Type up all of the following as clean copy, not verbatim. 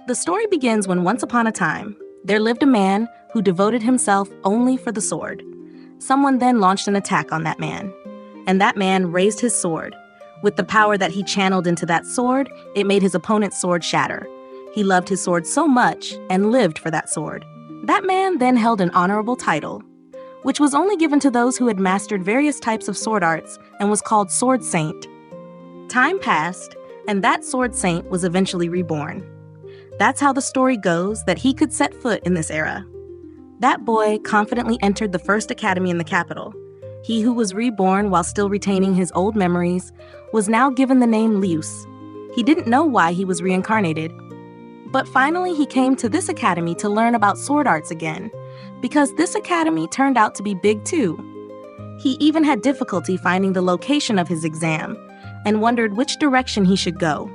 The story begins when once upon a time, there lived a man who devoted himself only for the sword. Someone then launched an attack on that man, and that man raised his sword. With the power that he channeled into that sword, it made his opponent's sword shatter. He loved his sword so much and lived for that sword. That man then held an honorable title, which was only given to those who had mastered various types of sword arts and was called Sword Saint. Time passed, and that Sword Saint was eventually reborn. That's how the story goes that he could set foot in this era. That boy confidently entered the first academy in the capital. He who was reborn while still retaining his old memories was now given the name Liyus. He didn't know why he was reincarnated, but finally he came to this academy to learn about sword arts again, because this academy turned out to be big too. He even had difficulty finding the location of his exam and wondered which direction he should go.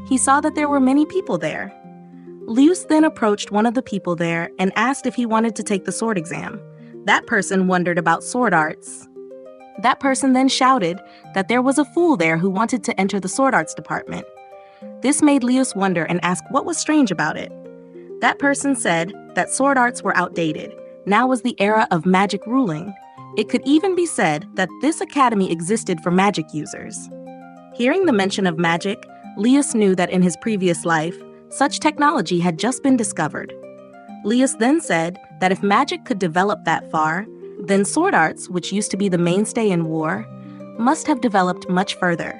He saw that there were many people there. Liyus then approached one of the people there and asked if he wanted to take the sword exam. That person wondered about sword arts. That person then shouted that there was a fool there who wanted to enter the sword arts department. This made Liyus wonder and ask what was strange about it. That person said that sword arts were outdated. Now was the era of magic ruling. It could even be said that this academy existed for magic users. Hearing the mention of magic, Liyus knew that in his previous life, such technology had just been discovered. Liyus then said that if magic could develop that far, then sword arts, which used to be the mainstay in war, must have developed much further.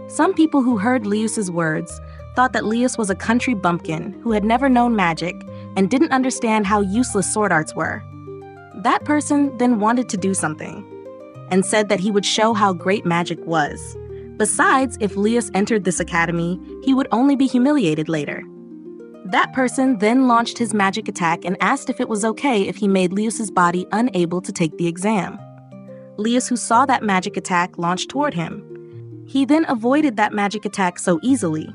Some people who heard Liyus's words thought that Liyus was a country bumpkin who had never known magic and didn't understand how useless sword arts were. That person then wanted to do something and said that he would show how great magic was. Besides, if Liyus entered this academy, he would only be humiliated later. That person then launched his magic attack and asked if it was okay if he made Liyus's body unable to take the exam. Liyus, who saw that magic attack, launched toward him. He then avoided that magic attack so easily,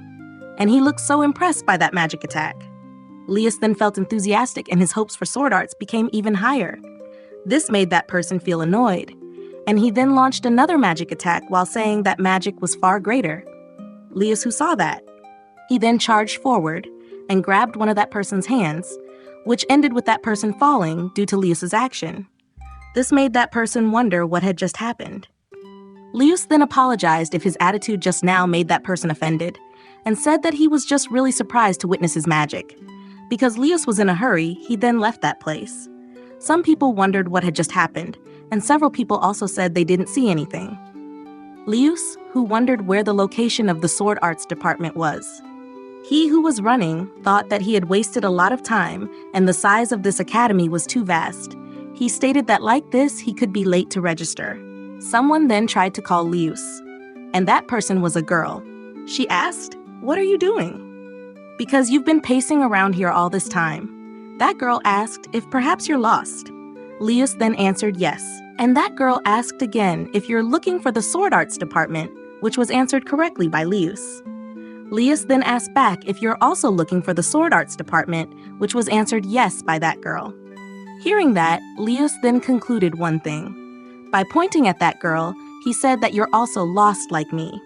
and he looked so impressed by that magic attack. Liyus then felt enthusiastic and his hopes for sword arts became even higher. This made that person feel annoyed, and he then launched another magic attack while saying that magic was far greater. Liyus, who saw that, he then charged forward and grabbed one of that person's hands, which ended with that person falling due to Liyus's action. This made that person wonder what had just happened. Liyus then apologized if his attitude just now made that person offended, and said that he was just really surprised to witness his magic. Because Liyus was in a hurry, he then left that place. Some people wondered what had just happened, and several people also said they didn't see anything. Liyus, who wondered where the location of the sword arts department was. He who was running thought that he had wasted a lot of time and the size of this academy was too vast. He stated that like this, he could be late to register. Someone then tried to call Liyus, and that person was a girl. She asked, "What are you doing?" "Because you've been pacing around here all this time." That girl asked if perhaps you're lost. Liyus then answered yes, and that girl asked again if you're looking for the sword arts department, which was answered correctly by Liyus. Liyus then asked back if you're also looking for the sword arts department, which was answered yes by that girl. Hearing that, Liyus then concluded one thing. By pointing at that girl, he said that you're also lost like me.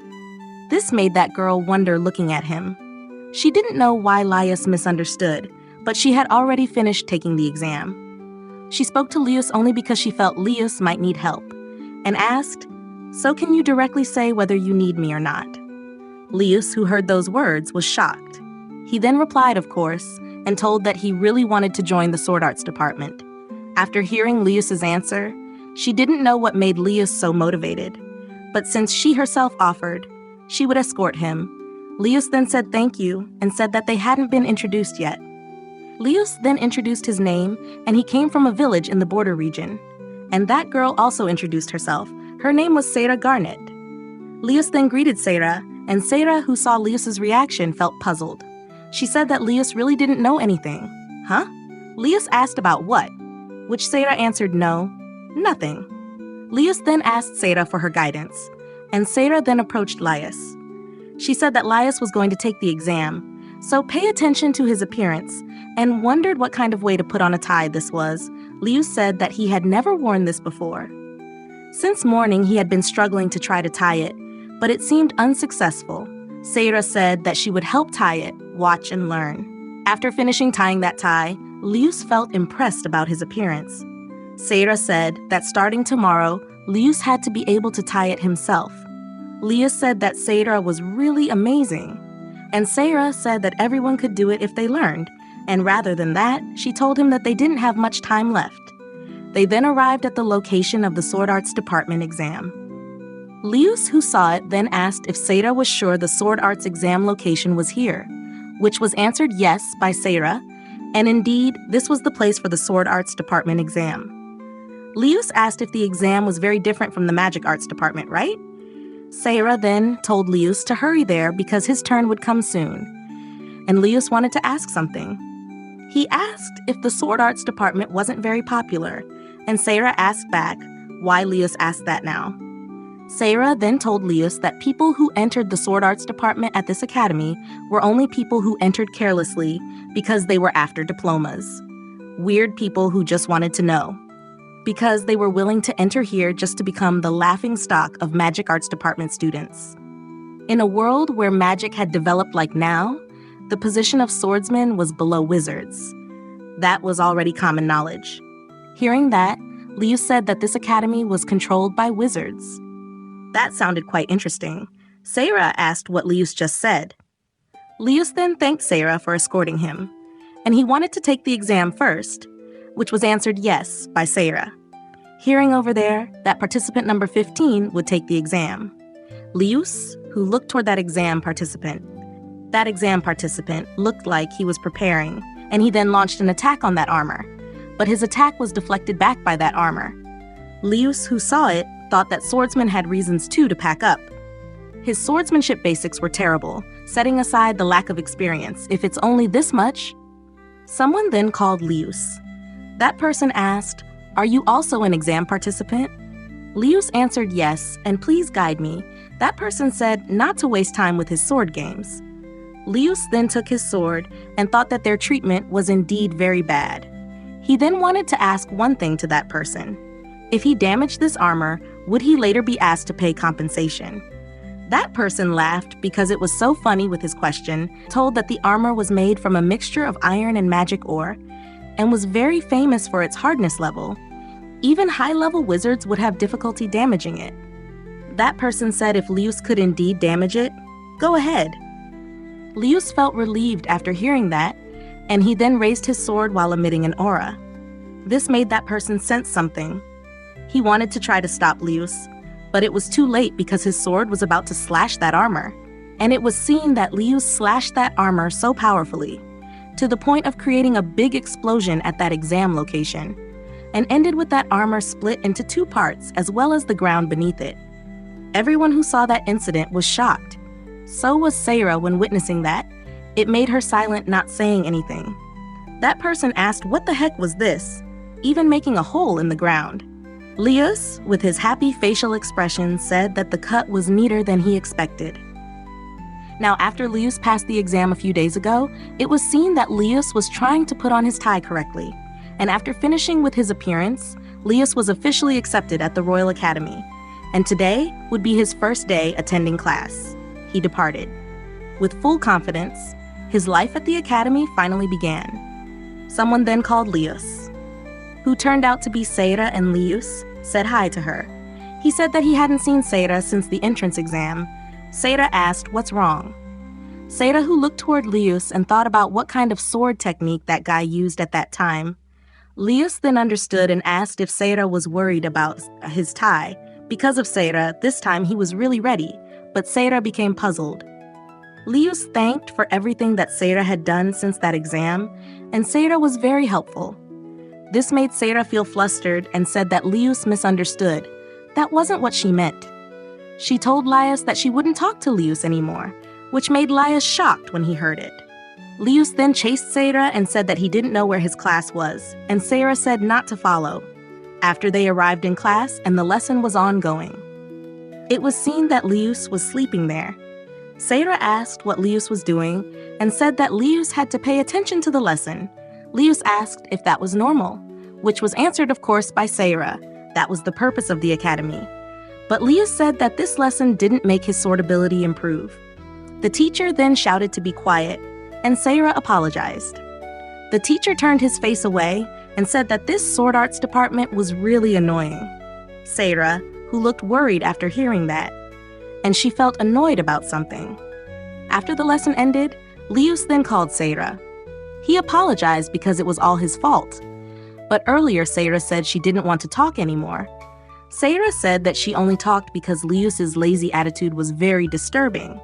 This made that girl wonder looking at him. She didn't know why Liyus misunderstood, but she had already finished taking the exam. She spoke to Liyus only because she felt Liyus might need help, and asked, "So can you directly say whether you need me or not?" Liyus, who heard those words, was shocked. He then replied, of course, and told that he really wanted to join the sword arts department. After hearing Liyus's answer, she didn't know what made Liyus so motivated, but since she herself offered, she would escort him. Liyus then said thank you and said that they hadn't been introduced yet. Liyus then introduced his name, and he came from a village in the border region. And that girl also introduced herself. Her name was Sarah Garnet. Liyus then greeted Sarah, and Sarah, who saw Liyus's reaction, felt puzzled. She said that Liyus really didn't know anything. Huh? Liyus asked about what? Which Sarah answered no, nothing. Liyus then asked Sarah for her guidance, and Sarah then approached Liyus. She said that Liyus was going to take the exam, so pay attention to his appearance, and wondered what kind of way to put on a tie this was. Liyus said that he had never worn this before. Since morning, he had been struggling to try to tie it, but it seemed unsuccessful. Sarah said that she would help tie it, watch, and learn. After finishing tying that tie, Lius felt impressed about his appearance. Seyra said that starting tomorrow, Lius had to be able to tie it himself. Lius said that Seyra was really amazing, and Seyra said that everyone could do it if they learned, and rather than that, she told him that they didn't have much time left. They then arrived at the location of the Sword Arts Department exam. Lius, who saw it, then asked if Seyra was sure the Sword Arts exam location was here, which was answered yes by Seyra, and indeed, this was the place for the Sword Arts Department exam. Lius asked if the exam was very different from the Magic Arts Department, right? Seyra then told Lius to hurry there because his turn would come soon, and Lius wanted to ask something. He asked if the Sword Arts Department wasn't very popular, and Seyra asked back why Lius asked that now. Seyra then told Lius that people who entered the Sword Arts Department at this academy were only people who entered carelessly because they were after diplomas. Weird people who just wanted to know. Because they were willing to enter here just to become the laughingstock of Magic Arts Department students. In a world where magic had developed like now, the position of swordsman was below wizards. That was already common knowledge. Hearing that, Lius said that this academy was controlled by wizards. That sounded quite interesting. Seyra asked what Lius just said. Lius then thanked Seyra for escorting him, and he wanted to take the exam first, which was answered yes by Seyra. Hearing over there that participant number 15 would take the exam. Lius, who looked toward that exam participant looked like he was preparing, and he then launched an attack on that armor. But his attack was deflected back by that armor. Lius, who saw it, thought that swordsmen had reasons too to pack up. His swordsmanship basics were terrible, setting aside the lack of experience. If it's only this much. Someone then called Lius. That person asked, "Are you also an exam participant?" Lius answered yes, and please guide me. That person said not to waste time with his sword games. Lius then took his sword and thought that their treatment was indeed very bad. He then wanted to ask one thing to that person. If he damaged this armor, would he later be asked to pay compensation? That person laughed because it was so funny with his question, told that the armor was made from a mixture of iron and magic ore, and was very famous for its hardness level. Even high-level wizards would have difficulty damaging it. That person said if Lius could indeed damage it, go ahead. Lius felt relieved after hearing that, and he then raised his sword while emitting an aura. This made that person sense something. He wanted to try to stop Lius, but it was too late because his sword was about to slash that armor, and it was seen that Lius slashed that armor so powerfully, to the point of creating a big explosion at that exam location, and ended with that armor split into two parts as well as the ground beneath it. Everyone who saw that incident was shocked. So was Seyra when witnessing that. It made her silent, not saying anything. That person asked what the heck was this, even making a hole in the ground. Lius, with his happy facial expression, said that the cut was neater than he expected. Now, after Lius passed the exam a few days ago, it was seen that Lius was trying to put on his tie correctly, and after finishing with his appearance, Lius was officially accepted at the Royal Academy, and today would be his first day attending class. He departed. With full confidence, his life at the academy finally began. Someone then called Lius, who turned out to be Seyra, and Lius said hi to her. He said that he hadn't seen Seyra since the entrance exam. Seyra asked, "What's wrong?" Seyra, who looked toward Lius and thought about what kind of sword technique that guy used at that time. Lius then understood and asked if Seyra was worried about his tie. Because of Seyra, this time he was really ready, but Seyra became puzzled. Lius thanked for everything that Seyra had done since that exam, and Seyra was very helpful. This made Seyra feel flustered and said that Lius misunderstood. That wasn't what she meant. She told Lius that she wouldn't talk to Lius anymore, which made Lius shocked when he heard it. Lius then chased Seyra and said that he didn't know where his class was, and Seyra said not to follow. After they arrived in class and the lesson was ongoing, it was seen that Lius was sleeping there. Seyra asked what Lius was doing and said that Lius had to pay attention to the lesson. Lius asked if that was normal, which was answered, of course, by Seyra. That was the purpose of the academy. But Lius said that this lesson didn't make his sword ability improve. The teacher then shouted to be quiet. and Sayra apologized. The teacher turned his face away and said that this sword arts department was really annoying. Sayra, who looked worried after hearing that, and she felt annoyed about something. After the lesson ended, Lius then called Sayra. He apologized because it was all his fault. But earlier Sayra said she didn't want to talk anymore. Sayra said that she only talked because Lius's lazy attitude was very disturbing,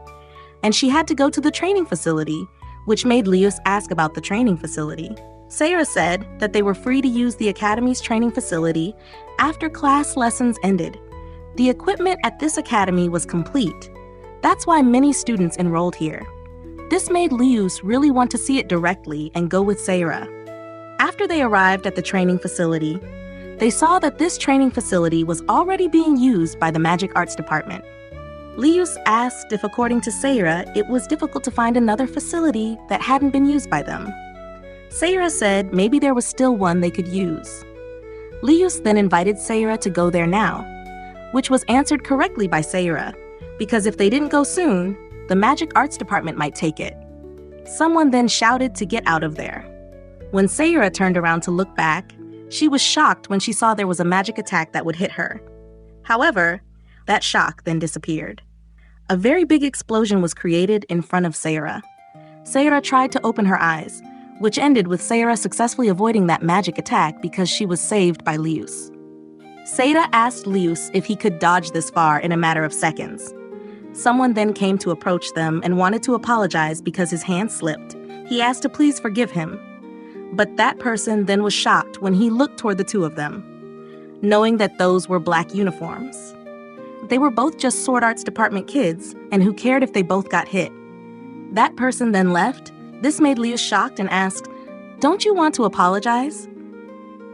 and she had to go to the training facility, which made Lius ask about the training facility. Sayra said that they were free to use the academy's training facility after class lessons ended. The equipment at this academy was complete. That's why many students enrolled here. This made Lius really want to see it directly and go with Sayra. After they arrived at the training facility, they saw that this training facility was already being used by the Magic Arts Department. Lius asked if, according to Sayra, it was difficult to find another facility that hadn't been used by them. Sayra said maybe there was still one they could use. Lius then invited Sayra to go there now, which was answered correctly by Sayra, because if they didn't go soon, the Magic Arts Department might take it. Someone then shouted to get out of there. When Sayra turned around to look back, she was shocked when she saw there was a magic attack that would hit her. However, that shock then disappeared. A very big explosion was created in front of Sayra. Sayra tried to open her eyes, which ended with Sayra successfully avoiding that magic attack because she was saved by Lius. Sayra asked Lius if he could dodge this far in a matter of seconds. Someone then came to approach them and wanted to apologize because his hand slipped. He asked to please forgive him. But that person then was shocked when he looked toward the two of them, knowing that those were black uniforms. They were both just Sword Arts Department kids, and who cared if they both got hit? That person then left. This made Lius shocked and asked, "Don't you want to apologize?"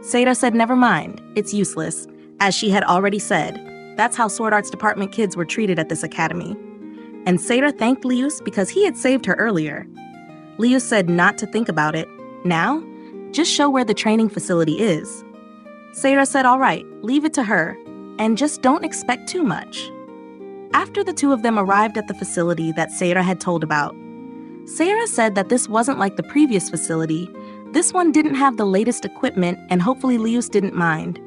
Sayra said never mind, it's useless, as she had already said. That's how Sword Arts Department kids were treated at this academy. And Sayra thanked Lius because he had saved her earlier. Lius said not to think about it. Now, just show where the training facility is. Sayra said all right, leave it to her, and just don't expect too much. After the two of them arrived at the facility that Sayra had told about, Sayra said that this wasn't like the previous facility. This one didn't have the latest equipment, and hopefully Lius didn't mind.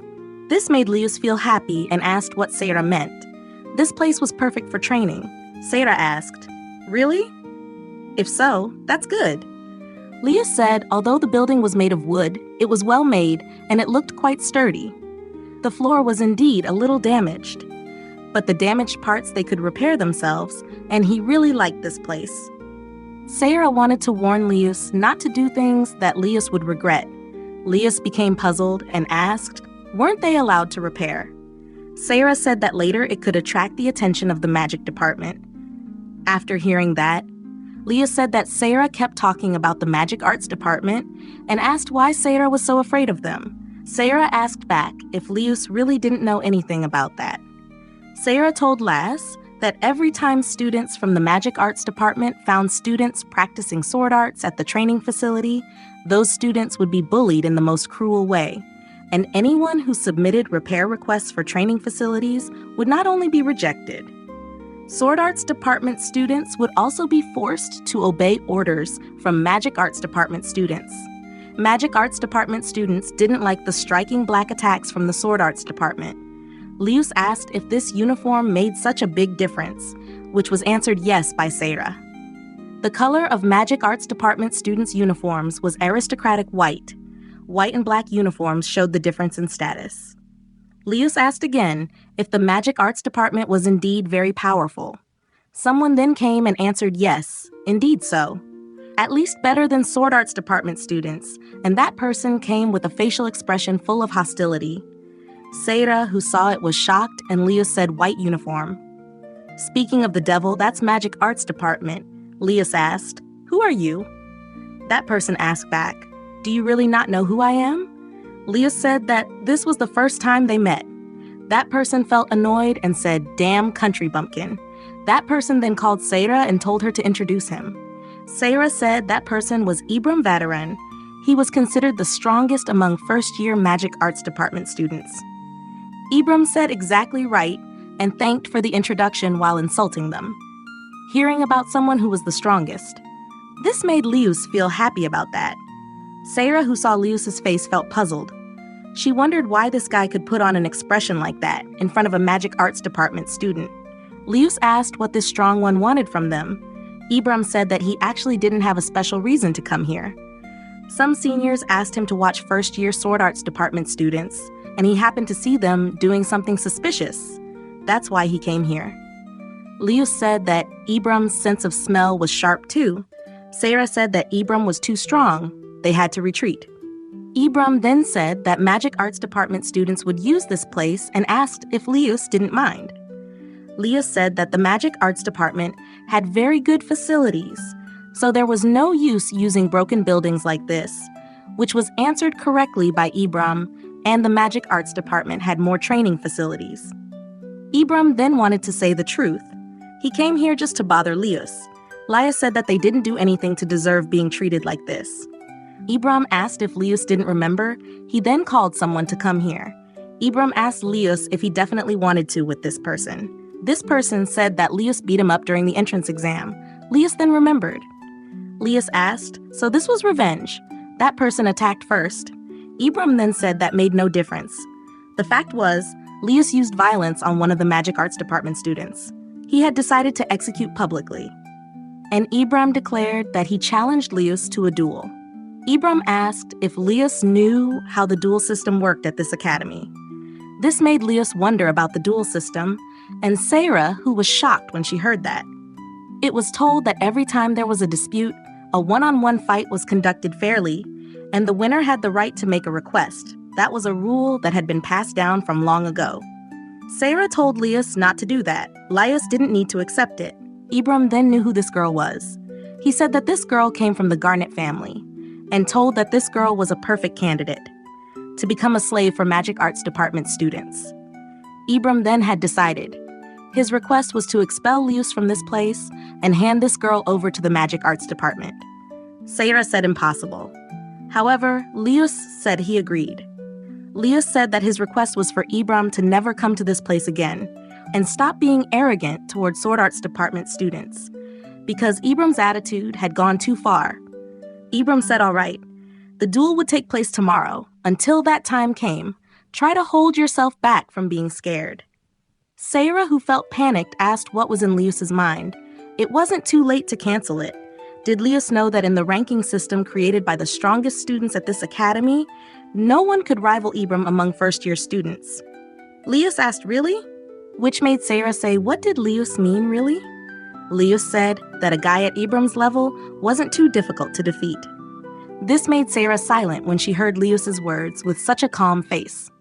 This made Lius feel happy and asked what Sayra meant. This place was perfect for training. Sayra asked, "Really? If so, that's good." Lius said although the building was made of wood, it was well made and it looked quite sturdy. The floor was indeed a little damaged, but the damaged parts they could repair themselves, and he really liked this place. Sayra wanted to warn Lius not to do things that Lius would regret. Lius became puzzled and asked, weren't they allowed to repair? Sayra said that later it could attract the attention of the magic department. After hearing that, Lius said that Sayra kept talking about the Magic Arts Department and asked why Sayra was so afraid of them. Sayra asked back if Lius really didn't know anything about that. Sayra told Lass that every time students from the Magic Arts Department found students practicing sword arts at the training facility, those students would be bullied in the most cruel way, and anyone who submitted repair requests for training facilities would not only be rejected. Sword Arts Department students would also be forced to obey orders from Magic Arts Department students. Magic Arts Department students didn't like the striking black attacks from the Sword Arts Department. Lius asked if this uniform made such a big difference, which was answered yes by Sayra. The color of Magic Arts Department students' uniforms was aristocratic white. White and black uniforms showed the difference in status. Lius asked again if the Magic Arts Department was indeed very powerful. Someone then came and answered yes, indeed so. At least better than Sword Arts Department students, and that person came with a facial expression full of hostility. Sayra, who saw it, was shocked, and Lius said white uniform. Speaking of the devil, that's Magic Arts Department. Lius asked, who are you? That person asked back, do you really not know who I am? Lius said that this was the first time they met. That person felt annoyed and said, damn country bumpkin. That person then called Sayra and told her to introduce him. Sayra said that person was Ibram Vadaran. He was considered the strongest among first-year Magic Arts Department students. Ibram said exactly right and thanked for the introduction while insulting them. Hearing about someone who was the strongest, This made Leus feel happy about that. Sarah, who saw Leus's face, felt puzzled. She wondered why this guy could put on an expression like that in front of a magic arts department student. Leus asked what this strong one wanted from them. Ibram said that he actually didn't have a special reason to come here. Some seniors asked him to watch first-year sword arts department students, and he happened to see them doing something suspicious. That's why he came here. Leus said that Ibram's sense of smell was sharp too. Sarah said that Ibram was too strong. They had to retreat. Ibram then said that magic arts department students would use this place and asked if Leus didn't mind. Leus said that the magic arts department had very good facilities, so there was no use using broken buildings like this, which was answered correctly by Ibram, and the magic arts department had more training facilities. Ibram then wanted to say the truth. He came here just to bother Leus. Leus said that they didn't do anything to deserve being treated like this. Ibram asked if Leus didn't remember. He then called someone to come here. Ibram asked Leus if he definitely wanted to with this person. This person said that Leus beat him up during the entrance exam. Leus then remembered. Leus asked, so this was revenge. That person attacked first. Ibram then said that made no difference. The fact was, Leus used violence on one of the magic arts department students. He had decided to execute publicly. And Ibram declared that he challenged Leus to a duel. Ibram asked if Leus knew how the duel system worked at this academy. This made Leus wonder about the duel system, and Sarah, who was shocked when she heard that. It was told that every time there was a dispute, a one-on-one fight was conducted fairly, and the winner had the right to make a request. That was a rule that had been passed down from long ago. Sarah told Leus not to do that. Leus didn't need to accept it. Ibram then knew who this girl was. He said that this girl came from the Garnet family, and told that this girl was a perfect candidate to become a slave for magic arts department students. Ibram then had decided. His request was to expel Leus from this place and hand this girl over to the magic arts department. Sarah said impossible. However, Leus said he agreed. Leus said that his request was for Ibram to never come to this place again and stop being arrogant towards sword arts department students, because Ibram's attitude had gone too far. Ibram said all right. The duel would take place tomorrow. Until that time came, try to hold yourself back from being scared. Sarah, who felt panicked, asked what was in Leus's mind. It wasn't too late to cancel it. Did Leus know that in the ranking system created by the strongest students at this academy, no one could rival Ibram among first-year students? Leus asked, really? Which made Sarah say, what did Leus mean, really? Leus said that a guy at Ibram's level wasn't too difficult to defeat. This made Sarah silent when she heard Leus's words with such a calm face.